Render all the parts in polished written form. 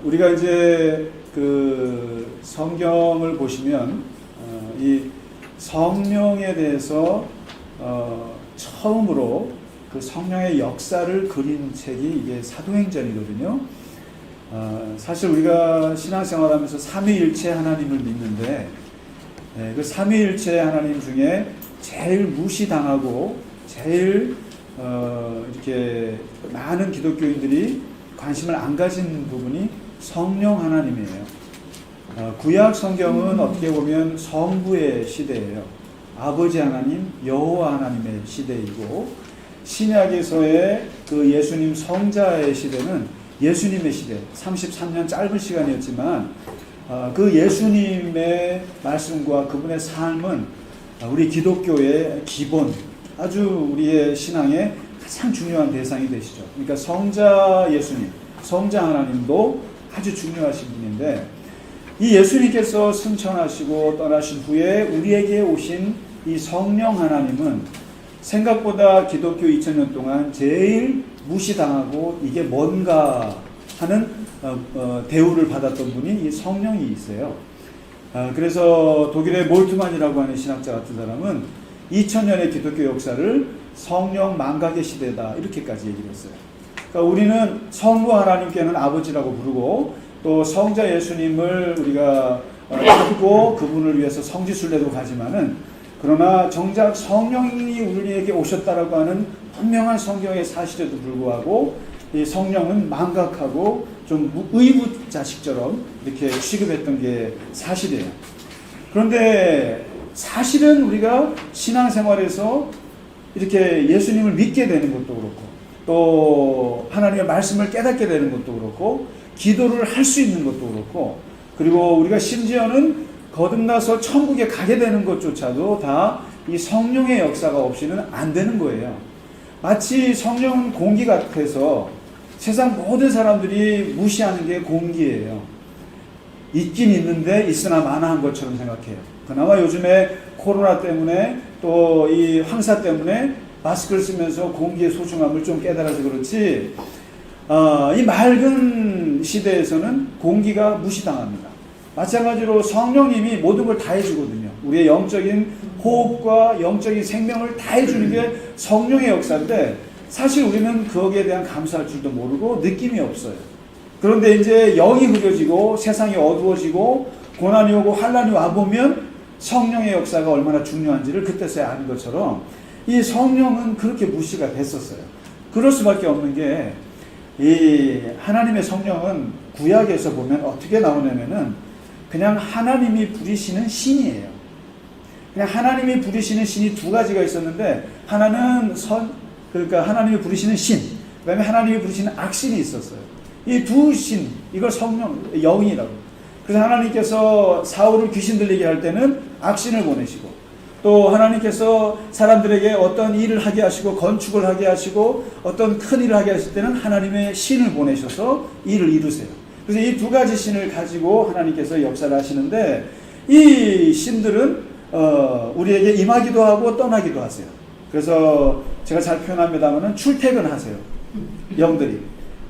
우리가 이제 그 성경을 보시면 이 성령에 대해서 처음으로 그 성령의 역사를 그린 책이 이게 사도행전이거든요. 사실 우리가 신앙생활하면서 삼위일체 하나님을 믿는데 그 삼위일체 하나님 중에 제일 무시당하고 제일 이렇게 많은 기독교인들이 관심을 안 가진 부분이 성령 하나님이에요. 구약 성경은 어떻게 보면 성부의 시대예요. 아버지 하나님, 여호와 하나님의 시대이고, 신약에서의 그 예수님 성자의 시대는 예수님의 시대, 33년 짧은 시간이었지만 그 예수님의 말씀과 그분의 삶은 우리 기독교의 기본, 아주 우리의 신앙의 가장 중요한 대상이 되시죠. 그러니까 성자 예수님, 성자 하나님도 아주 중요하신 분인데, 이 예수님께서 승천하시고 떠나신 후에 우리에게 오신 이 성령 하나님은 생각보다 기독교 2000년 동안 제일 무시당하고 이게 뭔가 하는 대우를 받았던 분이 이 성령이 있어요. 그래서 독일의 몰트만이라고 하는 신학자 같은 사람은 2000년의 기독교 역사를 성령 망각의 시대다 이렇게까지 얘기를 했어요. 그러니까 우리는 성부 하나님께는 아버지라고 부르고 또 성자 예수님을 우리가 믿고 그분을 위해서 성지순례도 가지만은, 그러나 정작 성령이 우리에게 오셨다라고 하는 분명한 성경의 사실에도 불구하고 이 성령은 망각하고 좀 의붓자식처럼 이렇게 취급했던 게 사실이에요. 그런데 사실은 우리가 신앙생활에서 이렇게 예수님을 믿게 되는 것도 그렇고 또 하나님의 말씀을 깨닫게 되는 것도 그렇고 기도를 할 수 있는 것도 그렇고, 그리고 우리가 심지어는 거듭나서 천국에 가게 되는 것조차도 다 이 성령의 역사가 없이는 안 되는 거예요. 마치 성령은 공기 같아서 세상 모든 사람들이 무시하는 게 공기예요. 있긴 있는데 있으나 마나한 것처럼 생각해요. 그나마 요즘에 코로나 때문에 또 이 황사 때문에 마스크를 쓰면서 공기의 소중함을 좀 깨달아서 그렇지, 이 맑은 시대에서는 공기가 무시당합니다. 마찬가지로 성령님이 모든 걸 다 해주거든요. 우리의 영적인 호흡과 영적인 생명을 다 해주는 게 성령의 역사인데, 사실 우리는 거기에 대한 감사할 줄도 모르고 느낌이 없어요. 그런데 이제 영이 흐려지고 세상이 어두워지고 고난이 오고 환란이 와보면 성령의 역사가 얼마나 중요한지를 그때서야 아는 것처럼 이 성령은 그렇게 무시가 됐었어요. 그럴 수밖에 없는 게, 이 하나님의 성령은 구약에서 보면 어떻게 나오냐면은 그냥 하나님이 부리시는 신이에요. 그냥 하나님이 부리시는 신이 두 가지가 있었는데, 하나는 그러니까 하나님이 부리시는 신, 그 다음에 하나님이 부리시는 악신이 있었어요. 이 두 신, 이걸 성령, 영이라고. 그래서 하나님께서 사울을 귀신 들리게 할 때는 악신을 보내시고, 또 하나님께서 사람들에게 어떤 일을 하게 하시고 건축을 하게 하시고 어떤 큰 일을 하게 하실 때는 하나님의 신을 보내셔서 일을 이루세요. 그래서 이 두 가지 신을 가지고 하나님께서 역사를 하시는데, 이 신들은 우리에게 임하기도 하고 떠나기도 하세요. 그래서 제가 잘 표현합니다만은 출퇴근하세요. 영들이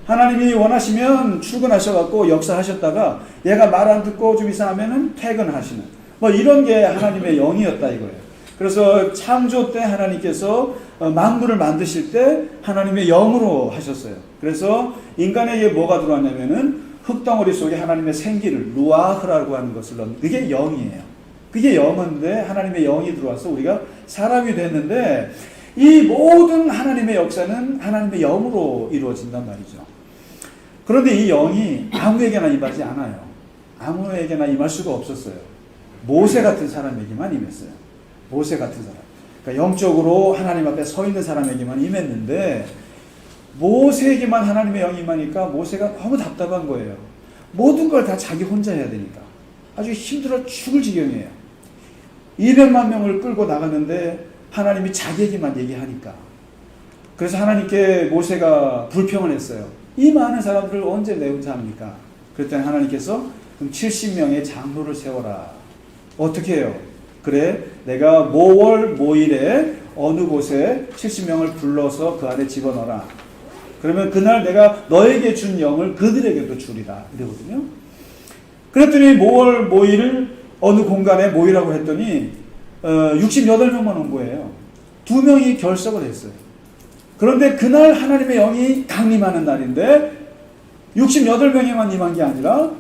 하나님이 원하시면 출근하셔갖고 역사하셨다가 얘가 말 안 듣고 좀 이상하면은 퇴근하시는, 뭐 이런 게 하나님의 영이었다 이거예요. 그래서 창조 때 하나님께서 만물을 만드실 때 하나님의 영으로 하셨어요. 그래서 인간에게 뭐가 들어왔냐면은 흙덩어리 속에 하나님의 생기를 루아흐라고 하는 것을 넣는, 그게 영이에요. 그게 영인데 하나님의 영이 들어와서 우리가 사람이 됐는데, 이 모든 하나님의 역사는 하나님의 영으로 이루어진단 말이죠. 그런데 이 영이 아무에게나 임하지 않아요. 아무에게나 임할 수가 없었어요. 모세 같은 사람에게만 임했어요. 모세 같은 사람. 그러니까 영적으로 하나님 앞에 서 있는 사람에게만 임했는데, 모세에게만 하나님의 영이 임하니까 모세가 너무 답답한 거예요. 모든 걸 다 자기 혼자 해야 되니까. 아주 힘들어 죽을 지경이에요. 200만 명을 끌고 나갔는데 하나님이 자기에게만 얘기하니까. 그래서 하나님께 모세가 불평을 했어요. 이 많은 사람들을 언제 내 혼자 합니까? 그랬더니 하나님께서 그럼 70명의 장로를 세워라. 어떻게 해요? 그래, 내가 모월 모일에 어느 곳에 70명을 불러서 그 안에 집어넣어라. 그러면 그날 내가 너에게 준 영을 그들에게도 주리라. 이러거든요. 그랬더니 모월 모일을 어느 공간에 모이라고 했더니 68명만 온 거예요. 2명이 결석을 했어요. 그런데 그날 하나님의 영이 강림하는 날인데 68명에만 임한 게 아니라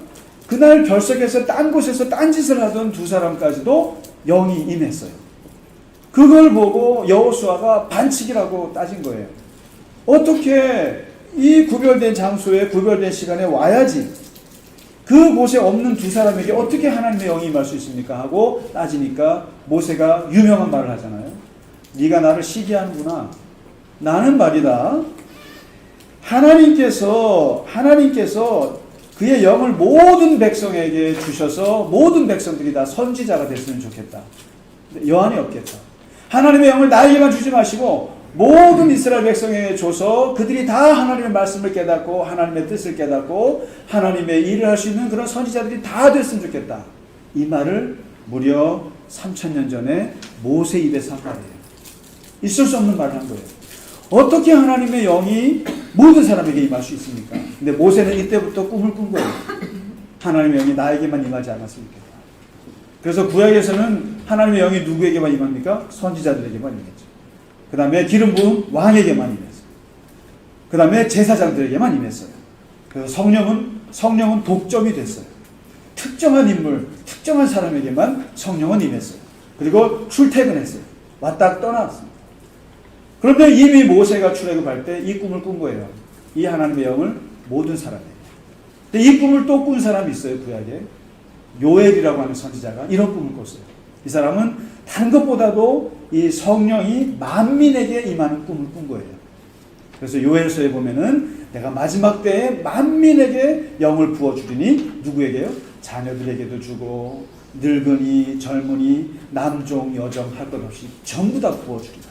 그날 결석해서 딴 곳에서 딴짓을 하던 2사람까지도 영이 임했어요. 그걸 보고 여호수아가 반칙이라고 따진 거예요. 어떻게 이 구별된 장소에 구별된 시간에 와야지 그곳에 없는 2사람에게 어떻게 하나님의 영이 임할 수 있습니까? 하고 따지니까 모세가 유명한 말을 하잖아요. 네가 나를 시기하는구나. 나는 말이다. 하나님께서 그의 영을 모든 백성에게 주셔서 모든 백성들이 다 선지자가 됐으면 좋겠다. 여한이 없겠다. 하나님의 영을 나에게만 주지 마시고 모든 이스라엘 백성에게 줘서 그들이 다 하나님의 말씀을 깨닫고 하나님의 뜻을 깨닫고 하나님의 일을 할 수 있는 그런 선지자들이 다 됐으면 좋겠다. 이 말을 무려 3000년 전에 모세 입에서 한 말이에요. 있을 수 없는 말을 한 거예요. 어떻게 하나님의 영이 모든 사람에게 임할 수 있습니까? 근데 모세는 이때부터 꿈을 꾼 거예요. 하나님의 영이 나에게만 임하지 않았으면 좋겠다. 그래서 구약에서는 하나님의 영이 누구에게만 임합니까? 선지자들에게만 임했죠. 그 다음에 기름 부은 왕에게만 임했어요. 그 다음에 제사장들에게만 임했어요. 그래서 성령은 독점이 됐어요. 특정한 인물, 특정한 사람에게만 성령은 임했어요. 그리고 출퇴근했어요. 왔다 떠났습니다. 그런데 이미 모세가 출애굽할 때 이 꿈을 꾼 거예요. 이 하나님의 영을 모든 사람에게. 근데 이 꿈을 또 꾼 사람이 있어요. 구약에. 요엘이라고 하는 선지자가 이런 꿈을 꿨어요. 이 사람은 다른 것보다도 이 성령이 만민에게 임하는 꿈을 꾼 거예요. 그래서 요엘서에 보면은 내가 마지막 때에 만민에게 영을 부어주리니 누구에게요? 자녀들에게도 주고 늙은이 젊은이 남종 여종 할 것 없이 전부 다 부어주리라.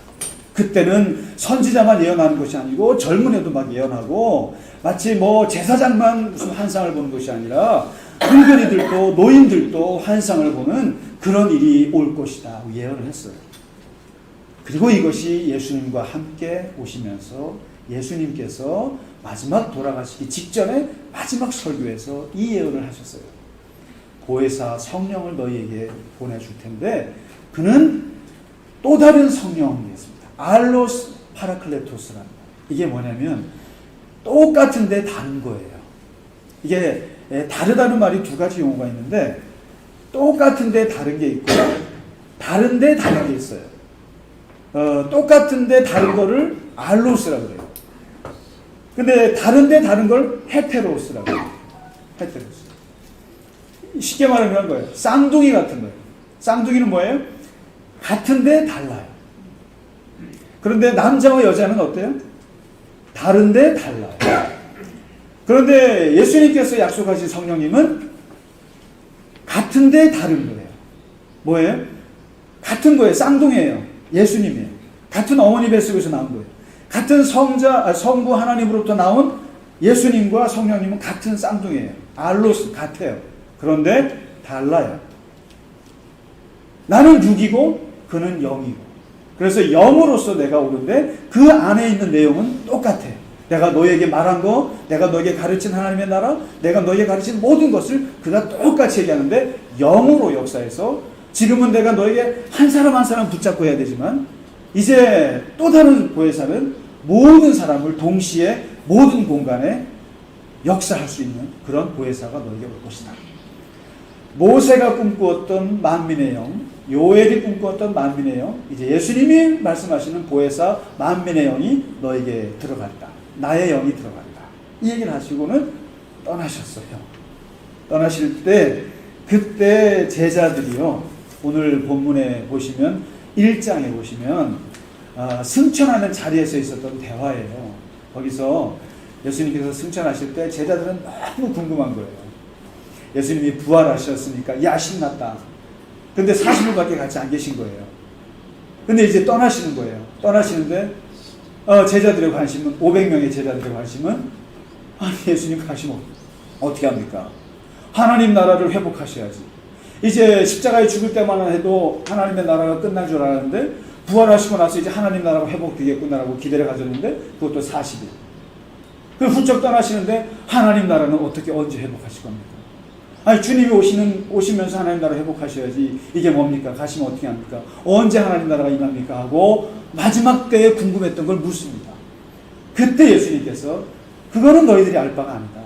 그때는 선지자만 예언하는 것이 아니고 젊은 애도 막 예언하고 마치 뭐 제사장만 무슨 환상을 보는 것이 아니라 늙은이들도 노인들도 환상을 보는 그런 일이 올 것이다 예언을 했어요. 그리고 이것이 예수님과 함께 오시면서 예수님께서 마지막 돌아가시기 직전에 마지막 설교에서 이 예언을 하셨어요. 보혜사 성령을 너희에게 보내줄 텐데 그는 또 다른 성령이겠습니다. 알로스 파라클레토스라는 이게 뭐냐면 똑같은데 다른 거예요. 이게 다르다는 말이 두 가지 용어가 있는데 똑같은데 다른 게 있고 다른데 다른 게 있어요. 똑같은데 다른 거를 알로스라고 그래요. 근데 다른데 다른 걸 헤테로스라고 해요. 헤테로스. 쉽게 말하면 거예요. 쌍둥이 같은 거예요. 쌍둥이는 뭐예요? 같은데 달라요. 그런데 남자와 여자는 어때요? 다른데 달라요. 그런데 예수님께서 약속하신 성령님은 같은데 다른 거예요. 뭐예요? 같은 거예요. 쌍둥이에요. 예수님이에요. 같은 어머니 뱃속에서 나온 거예요. 같은 성부 하나님으로부터 나온 예수님과 성령님은 같은 쌍둥이에요. 알로스 같아요. 그런데 달라요. 나는 육이고 그는 영이고. 그래서 영으로서 내가 오는데 그 안에 있는 내용은 똑같아. 내가 너에게 말한 거, 내가 너에게 가르친 하나님의 나라, 내가 너에게 가르친 모든 것을 그가 똑같이 얘기하는데 영으로 역사해서 지금은 내가 너에게 한 사람 한 사람 붙잡고 해야 되지만 이제 또 다른 보혜사는 모든 사람을 동시에 모든 공간에 역사할 수 있는 그런 보혜사가 너에게 올 것이다. 모세가 꿈꾸었던 만민의 영, 요엘이 꿈꾸었던 만민의 영, 이제 예수님이 말씀하시는 보혜사 만민의 영이 너에게 들어갔다. 나의 영이 들어간다. 이 얘기를 하시고는 떠나셨어요. 떠나실 때 그때 제자들이요. 오늘 본문에 보시면 1장에 보시면 승천하는 자리에서 있었던 대화예요. 거기서 예수님께서 승천하실 때 제자들은 너무 궁금한 거예요. 예수님이 부활하셨으니까 야 신났다. 근데 40일밖에 같이 안 계신 거예요. 근데 이제 떠나시는 거예요. 떠나시는데 제자들의 관심은 500명의 제자들의 관심은 아니 예수님 가시면 어떻게 합니까? 하나님 나라를 회복하셔야지. 이제 십자가에 죽을 때만 해도 하나님의 나라가 끝난 줄 알았는데 부활하시고 나서 이제 하나님 나라가 회복되겠구나라고 기대를 가졌는데 그것도 40일. 그 훌쩍 떠나시는데 하나님 나라는 어떻게 언제 회복하실 겁니까? 아니 주님이 오시면서 하나님 나라 회복하셔야지 이게 뭡니까? 가시면 어떻게 합니까? 언제 하나님 나라가 임합니까? 하고 마지막 때에 궁금했던 걸 묻습니다. 그때 예수님께서 그거는 너희들이 알 바가 아니다.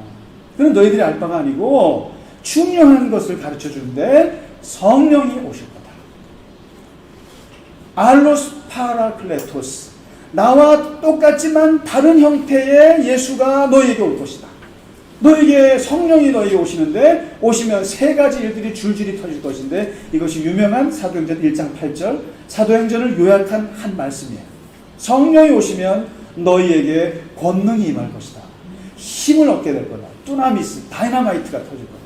그건 너희들이 알 바가 아니고 중요한 것을 가르쳐 주는데 성령이 오실 거다. 알로스 파라클레토스, 나와 똑같지만 다른 형태의 예수가 너희에게 올 것이다. 너희에게 성령이 너희에게 오시는데 오시면 세 가지 일들이 줄줄이 터질 것인데 이것이 유명한 사도행전 1장 8절 사도행전을 요약한 한 말씀이에요. 성령이 오시면 너희에게 권능이 임할 것이다. 힘을 얻게 될 거다. 뚜나미스, 다이나마이트가 터질 거다.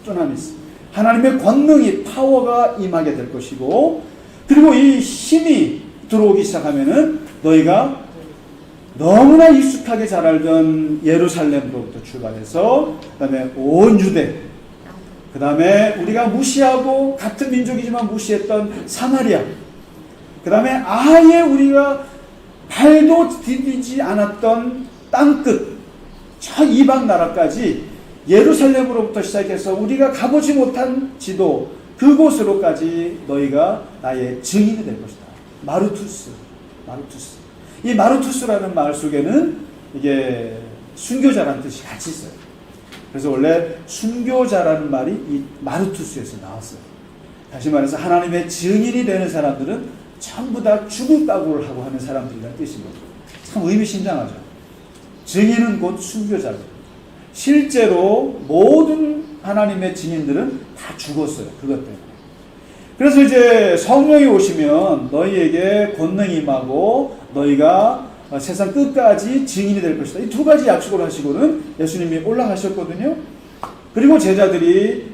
뚜나미스, 하나님의 권능이, 파워가 임하게 될 것이고, 그리고 이 힘이 들어오기 시작하면은 너희가 너무나 익숙하게 잘 알던 예루살렘으로부터 출발해서 그 다음에 온 유대, 그 다음에 우리가 무시하고 같은 민족이지만 무시했던 사마리아, 그 다음에 아예 우리가 발도 디디지 않았던 땅끝, 저 이방 나라까지 예루살렘으로부터 시작해서 우리가 가보지 못한 지도, 그곳으로까지 너희가 나의 증인이 될 것이다. 마르투스. 이 마르투스라는 말 속에는 이게 순교자라는 뜻이 같이 있어요. 그래서 원래 순교자라는 말이 이 마르투스에서 나왔어요. 다시 말해서 하나님의 증인이 되는 사람들은 전부 다 죽을 각오를 하고 하는 사람들이라는 뜻인 거죠. 참 의미심장하죠. 증인은 곧 순교자죠. 실제로 모든 하나님의 증인들은 다 죽었어요. 그것 때문에. 그래서 이제 성령이 오시면 너희에게 권능이 임하고 너희가 세상 끝까지 증인이 될 것이다. 이 두 가지 약속을 하시고는 예수님이 올라가셨거든요. 그리고 제자들이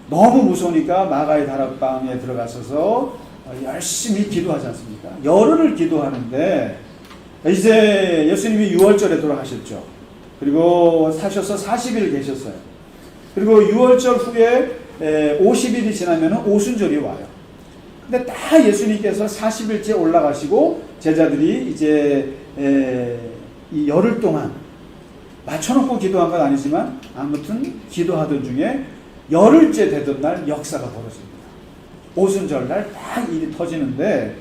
너무 무서우니까 마가의 다락방에 들어가셔서 열심히 기도하지 않습니까? 열흘을 기도하는데 이제 예수님이 6월절에 돌아가셨죠. 그리고 사셔서 40일 계셨어요. 그리고 6월절 후에 50일이 지나면 오순절이 와요. 근데 다 예수님께서 40일째 올라가시고 제자들이 이제 이 열흘 동안 맞춰놓고 기도한 건 아니지만 아무튼 기도하던 중에 열흘째 되던 날 역사가 벌어집니다. 오순절 날 딱 일이 터지는데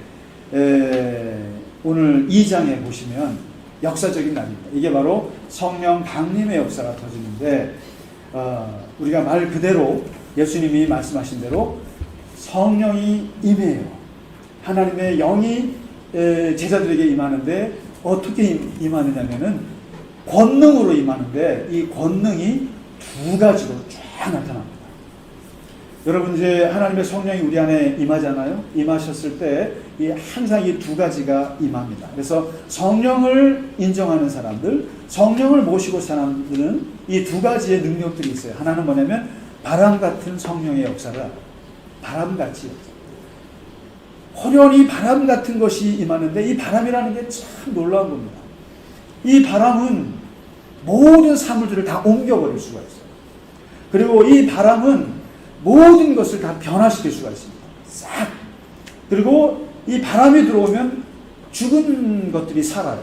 오늘 2장에 보시면 역사적인 날입니다. 이게 바로 성령 강림의 역사가 터지는데 우리가 말 그대로 예수님이 말씀하신 대로 성령이 임해요. 하나님의 영이 제자들에게 임하는데 어떻게 임하느냐면은 권능으로 임하는데 이 권능이 두 가지로 쫙 나타납니다. 여러분 이제 하나님의 성령이 우리 안에 임하잖아요. 임하셨을 때 항상 이 두 가지가 임합니다. 그래서 성령을 인정하는 사람들, 성령을 모시고 사람들은 이 두 가지의 능력들이 있어요. 하나는 뭐냐면 바람 같은 성령의 역사를 알아요. 바람같이 호련히 바람 같은 것이 임하는데 이 바람이라는 게 참 놀라운 겁니다. 이 바람은 모든 사물들을 다 옮겨버릴 수가 있어요. 그리고 이 바람은 모든 것을 다 변화시킬 수가 있습니다. 싹. 그리고 이 바람이 들어오면 죽은 것들이 살아요.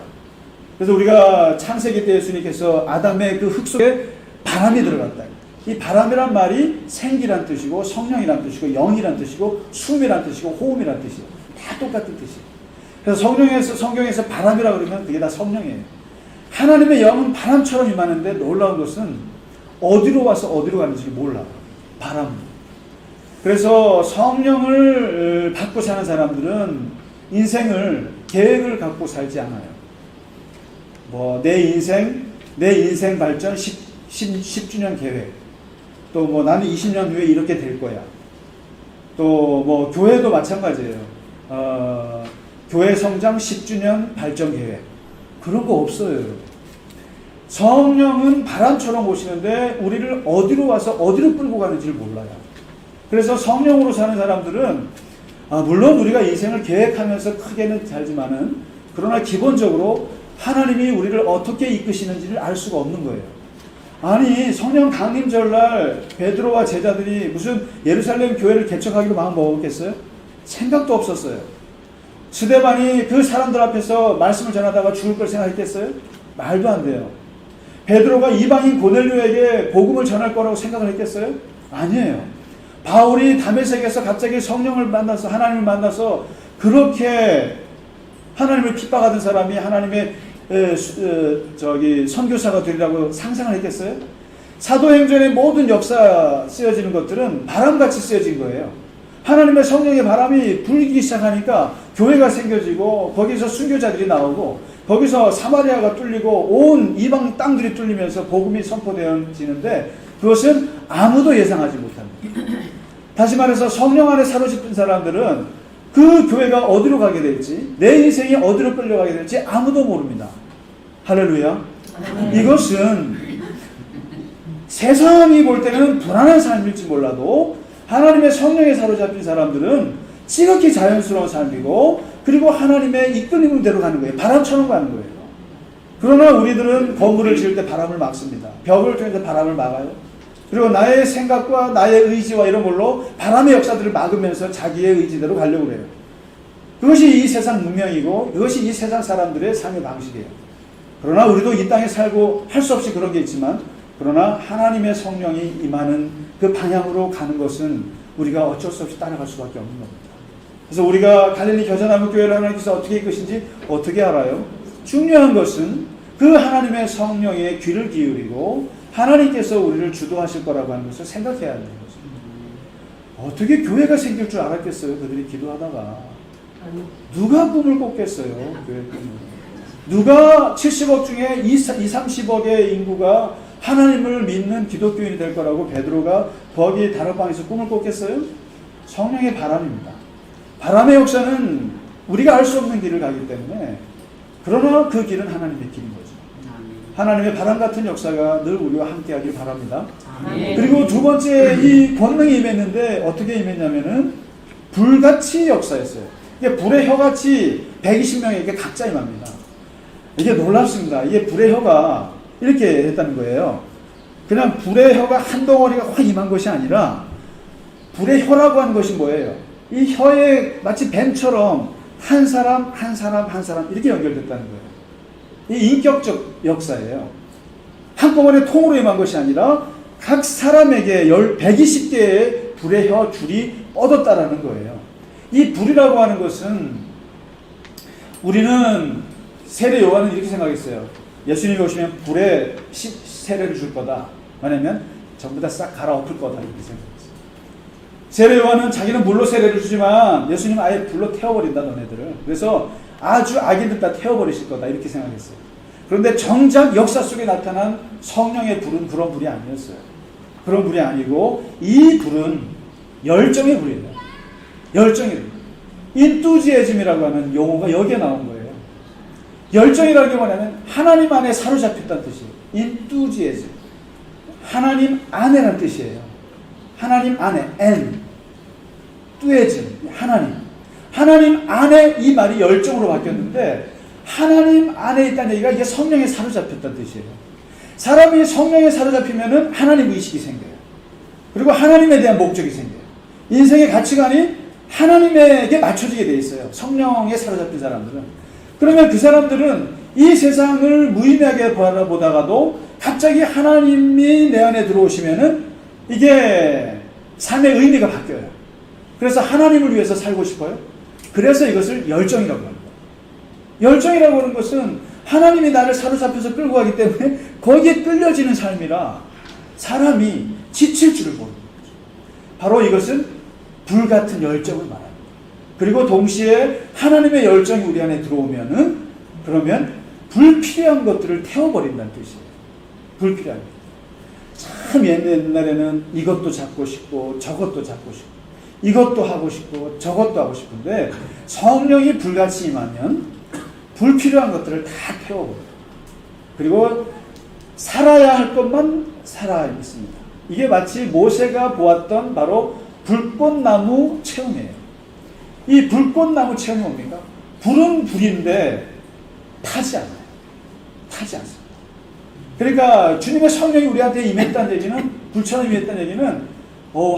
그래서 우리가 창세기 때 예수님께서 아담의 그 흙 속에 바람이 들어갔다. 이 바람이란 말이 생기란 뜻이고 성령이란 뜻이고 영이란 뜻이고 숨이란 뜻이고 호흡이란 뜻이에요. 다 똑같은 뜻이에요. 그래서 성경에서 바람이라고 그러면 그게 다 성령이에요. 하나님의 영은 바람처럼 임하는데 놀라운 것은 어디로 와서 어디로 가는지 몰라요. 바람. 그래서 성령을 받고 사는 사람들은 인생을 계획을 갖고 살지 않아요. 내 인생 발전 10주년 계획. 또 나는 20년 후에 이렇게 될 거야. 또 교회도 마찬가지예요. 교회 성장 10주년 발전 계획. 그런 거 없어요. 성령은 바람처럼 오시는데 우리를 어디로 와서 어디로 끌고 가는지를 몰라요. 그래서 성령으로 사는 사람들은 물론 우리가 인생을 계획하면서 크게는 살지만은 그러나 기본적으로 하나님이 우리를 어떻게 이끄시는지를 알 수가 없는 거예요. 아니 성령 강림절날 베드로와 제자들이 무슨 예루살렘 교회를 개척하기로 마음 먹었겠어요? 생각도 없었어요. 스데반이 그 사람들 앞에서 말씀을 전하다가 죽을 걸 생각했겠어요? 말도 안 돼요. 베드로가 이방인 고넬료에게 복음을 전할 거라고 생각을 했겠어요? 아니에요. 바울이 다메섹에서 갑자기 성령을 만나서 하나님을 만나서 그렇게 하나님을 핍박하던 사람이 하나님의 선교사가 되리라고 상상을 했겠어요? 사도행전의 모든 역사 쓰여지는 것들은 바람같이 쓰여진 거예요. 하나님의 성령의 바람이 불기 시작하니까 교회가 생겨지고 거기서 순교자들이 나오고 거기서 사마리아가 뚫리고 온 이방 땅들이 뚫리면서 복음이 선포되어지는데 그것은 아무도 예상하지 못합니다. 다시 말해서 성령 안에 사로잡힌 사람들은 그 교회가 어디로 가게 될지, 내 인생이 어디로 끌려가게 될지 아무도 모릅니다. 할렐루야. 이것은 세상이 볼 때는 불안한 삶일지 몰라도 하나님의 성령에 사로잡힌 사람들은 지극히 자연스러운 삶이고 그리고 하나님의 이끌리는 대로 가는 거예요. 바람처럼 가는 거예요. 그러나 우리들은 건물을 지을 때 바람을 막습니다. 벽을 통해서 바람을 막아요. 그리고 나의 생각과 나의 의지와 이런 걸로 바람의 역사들을 막으면서 자기의 의지대로 가려고 해요. 그것이 이 세상 문명이고 그것이 이 세상 사람들의 삶의 방식이에요. 그러나 우리도 이 땅에 살고 할 수 없이 그런 게 있지만 그러나 하나님의 성령이 임하는 그 방향으로 가는 것은 우리가 어쩔 수 없이 따라갈 수밖에 없는 겁니다. 그래서 우리가 갈릴리 겨자나무 교회를 하나님께서 어떻게 이끄신지 어떻게 알아요? 중요한 것은 그 하나님의 성령의 귀를 기울이고 하나님께서 우리를 주도하실 거라고 하는 것을 생각해야 하는 거죠. 어떻게 교회가 생길 줄 알았겠어요? 그들이 기도하다가. 누가 꿈을 꿨겠어요? 교회 꿈을. 누가 70억 중에 30억의 인구가 하나님을 믿는 기독교인이 될 거라고 베드로가 거기 다락방에서 꿈을 꿨겠어요? 성령의 바람입니다. 바람의 역사는 우리가 알 수 없는 길을 가기 때문에 그러나 그 길은 하나님의 길인 거죠. 하나님의 바람 같은 역사가 늘 우리와 함께 하길 바랍니다. 그리고 두 번째 이 권능이 임했는데 어떻게 임했냐면은 불같이 역사했어요. 이게 불의 혀같이 120명에게 각자 임합니다. 이게 놀랍습니다. 이게 불의 혀가 이렇게 했다는 거예요. 그냥 불의 혀가 한 덩어리가 확 임한 것이 아니라 불의 혀라고 하는 것이 뭐예요? 이 혀에 마치 뱀처럼 한 사람 한 사람 한 사람 이렇게 연결됐다는 거예요. 이 인격적 역사예요. 한꺼번에 통으로 임한 것이 아니라 각 사람에게 120개의 불의 혀 줄이 뻗었다라는 거예요. 이 불이라고 하는 것은 우리는 세례 요한은 이렇게 생각했어요. 예수님이 오시면 불에 세례를 줄 거다. 왜냐면 전부 다 싹 갈아엎을 거다. 이렇게 생각했어요. 세례 요한은 자기는 물로 세례를 주지만 예수님은 아예 불로 태워버린다 너네들을. 그래서 아주 악인들 다 태워버리실 거다. 이렇게 생각했어요. 그런데 정작 역사 속에 나타난 성령의 불은 그런 불이 아니었어요. 그런 불이 아니고 이 불은 열정의 불이에요. 열정의 불. 인투지애즘이라고 하는 용어가 여기에 나온 거예요. 열정이라는 게 뭐냐면 하나님 안에 사로잡혔다는 뜻이에요. 인투지애즘. 하나님 안에라는 뜻이에요. 하나님 안에 엔 뚜에즘 하나님. 하나님 안에 이 말이 열정으로 바뀌었는데 하나님 안에 있다는 얘기가 이게 성령에 사로잡혔다는 뜻이에요. 사람이 성령에 사로잡히면은 하나님 의식이 생겨요. 그리고 하나님에 대한 목적이 생겨요. 인생의 가치관이 하나님에게 맞춰지게 돼 있어요. 성령에 사로잡힌 사람들은. 그러면 그 사람들은 이 세상을 무의미하게 바라보다가도 갑자기 하나님이 내 안에 들어오시면은 이게 삶의 의미가 바뀌어요. 그래서 하나님을 위해서 살고 싶어요. 그래서 이것을 열정이라고 합니다. 열정이라고 하는 것은 하나님이 나를 사로잡혀서 끌고 가기 때문에 거기에 끌려지는 삶이라 사람이 지칠 줄을 모르는 거죠. 바로 이것은 불같은 열정을 말합니다. 그리고 동시에 하나님의 열정이 우리 안에 들어오면은 그러면 불필요한 것들을 태워버린다는 뜻이에요. 불필요한 것. 참 옛날에는 이것도 잡고 싶고 저것도 잡고 싶고 이것도 하고 싶고 저것도 하고 싶은데 성령이 불같이 임하면 불필요한 것들을 다 태워버려요. 그리고 살아야 할 것만 살아 있습니다. 이게 마치 모세가 보았던 바로 불꽃나무 체험이에요. 이 불꽃나무 체험이 뭡니까? 불은 불인데 타지 않아요. 타지 않습니다. 그러니까 주님의 성령이 우리한테 임했다는 얘기는 불처럼 임했다는 얘기는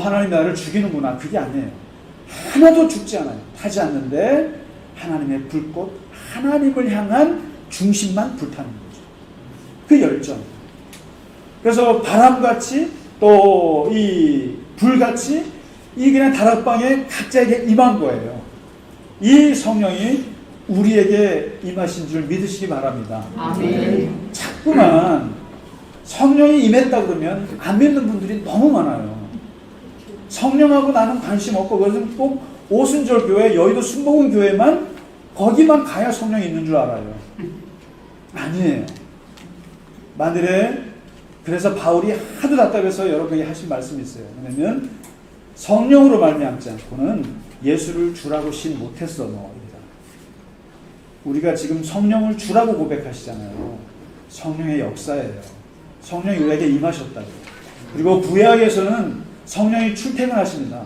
하나님 나를 죽이는구나. 그게 아니에요. 하나도 죽지 않아요. 타지 않는데 하나님의 불꽃, 하나님을 향한 중심만 불타는 거죠. 그 열정. 그래서 바람같이 또 이 불같이 이 그냥 다락방에 각자에게 임한 거예요. 이 성령이 우리에게 임하신 줄 믿으시기 바랍니다. 아멘. 자꾸만 성령이 임했다 그러면 안 믿는 분들이 너무 많아요. 성령하고 나는 관심 없고 그것은 꼭 오순절 교회, 여의도 순복음 교회만 거기만 가야 성령이 있는 줄 알아요. 아니에요. 만일에 그래서 바울이 하도 답답해서 여러분에게 하신 말씀이 있어요. 왜냐면 성령으로 말미암지 않고는 예수를 주라고 신 못했어 너. 우리가 지금 성령을 주라고 고백하시잖아요. 성령의 역사예요. 성령이 우리에게 임하셨다고. 그리고 구약에서는 성령이 출퇴근하십니다.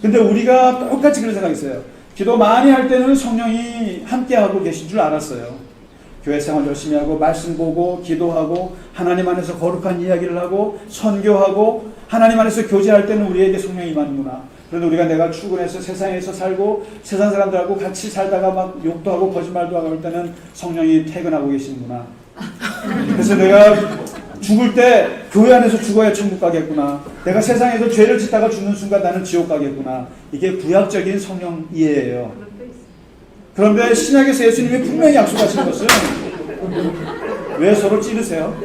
근데 우리가 똑같이 그런 생각이 있어요. 기도 많이 할 때는 성령이 함께하고 계신 줄 알았어요. 교회 생활 열심히 하고 말씀 보고 기도하고 하나님 안에서 거룩한 이야기를 하고 선교하고 하나님 안에서 교제할 때는 우리에게 성령이 임하는구나. 그런데 우리가 내가 출근해서 세상에서 살고 세상 사람들하고 같이 살다가 막 욕도 하고 거짓말도 하고 할 때는 성령이 퇴근하고 계시는구나. 그래서 내가 죽을 때 교회 안에서 죽어야 천국 가겠구나. 내가 세상에서 죄를 짓다가 죽는 순간 나는 지옥 가겠구나. 이게 구약적인 성령 이해예요. 그런데 신약에서 예수님이 분명히 약속하신 것은 왜 서로 찌르세요?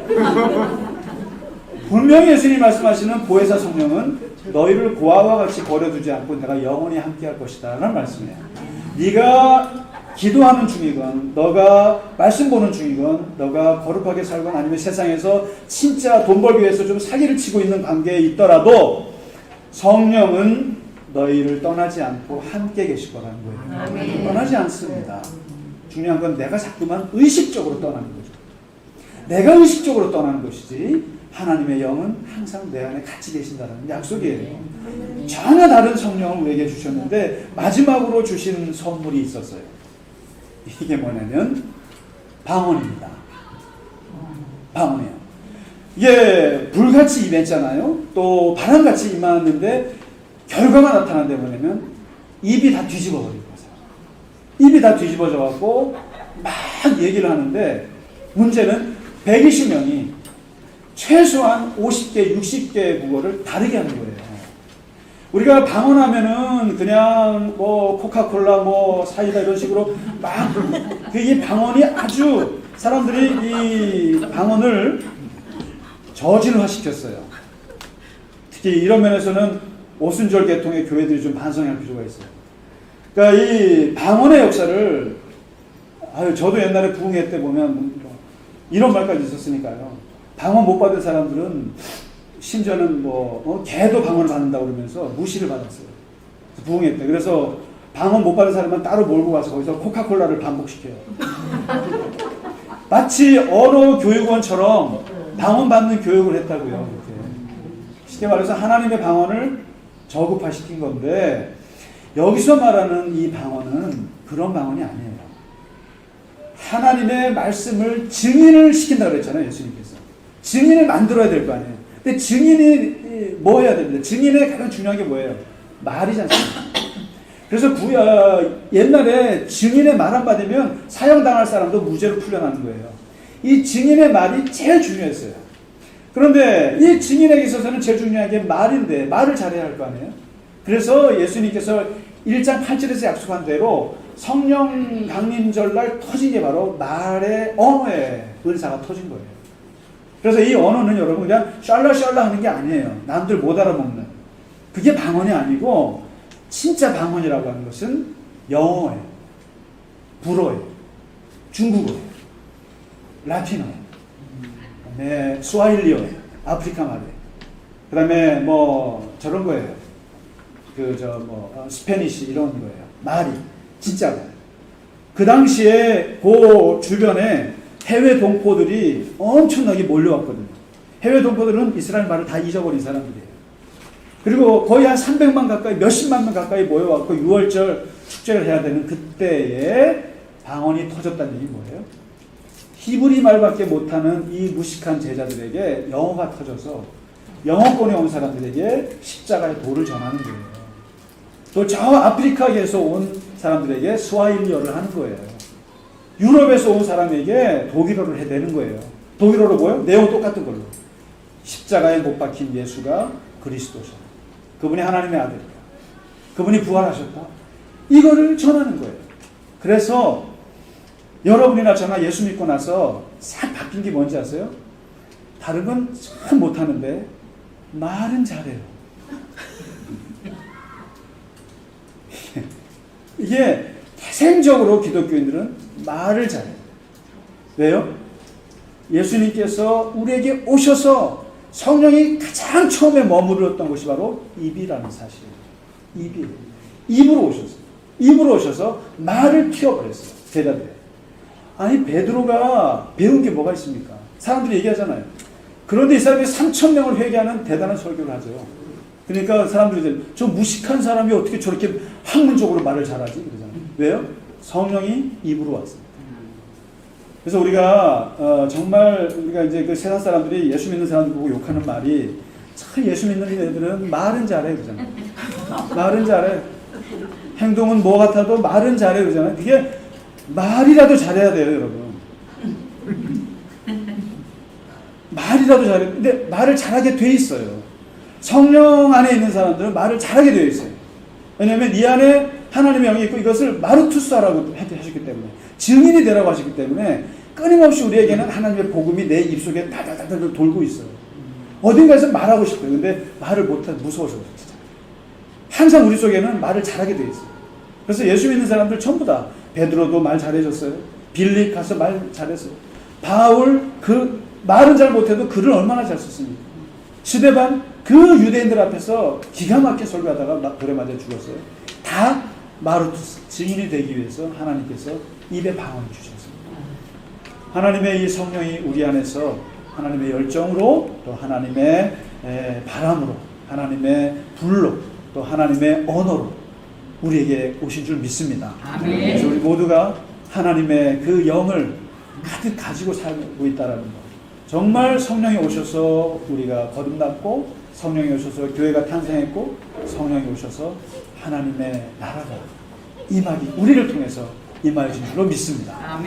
분명히 예수님이 말씀하시는 보혜사 성령은 너희를 고아와 같이 버려두지 않고 내가 영원히 함께할 것이다 라는 말씀이에요. 네가 기도하는 중이건 너가 말씀 보는 중이건 너가 거룩하게 살건 아니면 세상에서 진짜 돈 벌기 위해서 좀 사기를 치고 있는 관계에 있더라도 성령은 너희를 떠나지 않고 함께 계실 거라는 거예요. 아멘. 떠나지 않습니다. 중요한 건 내가 자꾸만 의식적으로 떠나는 거죠. 내가 의식적으로 떠나는 것이지 하나님의 영은 항상 내 안에 같이 계신다는 약속이에요. 전혀 다른 성령을 우리에게 주셨는데 마지막으로 주신 선물이 있었어요. 이게 뭐냐면 방언입니다. 방언이에요. 이게 불같이 임했잖아요. 또 바람같이 임하는데 결과가 나타난데 뭐냐면 입이 다 뒤집어 버린 거죠. 입이 다 뒤집어져 갖고 막 얘기를 하는데 문제는 120명이 최소한 50개, 60개 국어를 다르게 하는 거예요. 우리가 방언하면은 그냥 뭐 코카콜라 뭐 사이다 이런 식으로 막 이 방언이 아주 사람들이 이 방언을 저질화 시켰어요. 특히 이런 면에서는 오순절 계통의 교회들이 좀 반성할 필요가 있어요. 그러니까 이 방언의 역사를 저도 옛날에 부흥회 때 보면 이런 말까지 있었으니까요. 방언 못 받은 사람들은 심지어는 개도 방언을 받는다고 그러면서 무시를 받았어요. 부흥회 때. 그래서 방언 못 받은 사람은 따로 몰고 가서 거기서 코카콜라를 반복시켜요. 마치 언어 교육원처럼 방언 받는 교육을 했다고요. 이렇게. 쉽게 말해서 하나님의 방언을 저급화시킨 건데 여기서 말하는 이 방언은 그런 방언이 아니에요. 하나님의 말씀을 증인을 시킨다고 그랬잖아요. 예수님께서. 증인을 만들어야 될 거 아니에요. 근데 증인이 뭐 해야 됩니다. 증인의 가장 중요한 게 뭐예요? 말이지 않습니까? 그래서 옛날에 증인의 말 안 받으면 사형당할 사람도 무죄로 풀려나는 거예요. 이 증인의 말이 제일 중요했어요. 그런데 이 증인에게 있어서는 제일 중요한 게 말인데 말을 잘해야 할 거 아니에요. 그래서 예수님께서 1장 8절에서 약속한 대로 성령 강림절 날 터진 게 바로 말의 언어의 은사가 터진 거예요. 그래서 이 언어는 여러분 그냥 샬라샬라 하는 게 아니에요. 남들 못 알아먹는. 그게 방언이 아니고 진짜 방언이라고 하는 것은 영어예요. 불어예요. 중국어예요. 라틴어예요. 네, 스와힐리어예요. 아프리카 말이에요. 그 다음에 뭐 저런 거예요. 스페니시 이런 거예요. 말이 진짜로. 그 당시에 그 주변에 해외 동포들이 엄청나게 몰려왔거든요. 해외 동포들은 이스라엘 말을 다 잊어버린 사람들이에요. 그리고 거의 한 300만 가까이, 몇십만 명 가까이 모여왔고 6월절 축제를 해야 되는 그때에 방언이 터졌다는 얘기 뭐예요? 히브리 말밖에 못하는 이 무식한 제자들에게 영어가 터져서 영어권에 온 사람들에게 십자가의 도를 전하는 거예요. 또 저 아프리카에서 온 사람들에게 스와힐리어를 하는 거예요. 유럽에서 온 사람에게 독일어를 해대는 거예요. 독일어로 뭐예요? 내용 똑같은 걸로. 십자가에 못 박힌 예수가 그리스도셔. 그분이 하나님의 아들이다. 그분이 부활하셨다. 이거를 전하는 거예요. 그래서 여러분이나 저나 예수 믿고 나서 싹 바뀐 게 뭔지 아세요? 다른 건 잘 못하는데 말은 잘해요. 이게 태생적으로 기독교인들은 말을 잘해요. 왜요? 예수님께서 우리에게 오셔서 성령이 가장 처음에 머무르었던 곳이 바로 입이라는 사실이에요. 입이. 입으로 오셨어요. 입으로 오셔서 말을 튀어버렸어요. 대답해. 아니 베드로가 배운 게 뭐가 있습니까? 사람들이 얘기하잖아요. 그런데 이 사람이 3,000명을 회개하는 대단한 설교를 하죠. 그러니까 사람들이 이제 저 무식한 사람이 어떻게 저렇게 학문적으로 말을 잘하지? 그러잖아요. 왜요? 성령이 입으로 왔습니다. 그래서 우리가 정말 우리가 이제 그 세상 사람들이 예수 믿는 사람들 보고 욕하는 말이 참 예수 믿는 애들은 말은 잘해 그러잖아요. 말은 잘해. 행동은 뭐 같아도 말은 잘해 그러잖아요. 그게 말이라도 잘해야 돼요, 여러분. 말이라도 잘해. 근데 말을 잘하게 돼 있어요. 성령 안에 있는 사람들은 말을 잘하게 되어 있어요. 왜냐하면 이 안에 하나님의 영이 있고 이것을 마르투스라고 하셨기 때문에 증인이 되라고 하셨기 때문에 끊임없이 우리에게는 하나님의 복음이 내 입속에 다다다다 돌고 있어요. 어딘가에서 말하고 싶어요. 근데 말을 못해 무서워서 진짜. 항상 우리 속에는 말을 잘하게 되어 있어요. 그래서 예수 믿는 사람들 전부 다 베드로도 말 잘해줬어요. 빌립 가서 말 잘했어요. 바울 그 말은 잘 못해도 글을 얼마나 잘 썼습니까? 스데반 그 유대인들 앞에서 기가 막히게 설교하다가 돌에 맞아 죽었어요. 다 마르투스 증인이 되기 위해서 하나님께서 입에 방언을 주셨습니다. 하나님의 이 성령이 우리 안에서 하나님의 열정으로 또 하나님의 바람으로 하나님의 불로 또 하나님의 언어로 우리에게 오신 줄 믿습니다. 아멘. 그래서 우리 모두가 하나님의 그 영을 가득 가지고 살고 있다는 것. 정말 성령이 오셔서 우리가 거듭났고 성령이 오셔서 교회가 탄생했고 성령이 오셔서 하나님의 나라가 임하기 우리를 통해서 임하신 줄로 믿습니다. 아멘.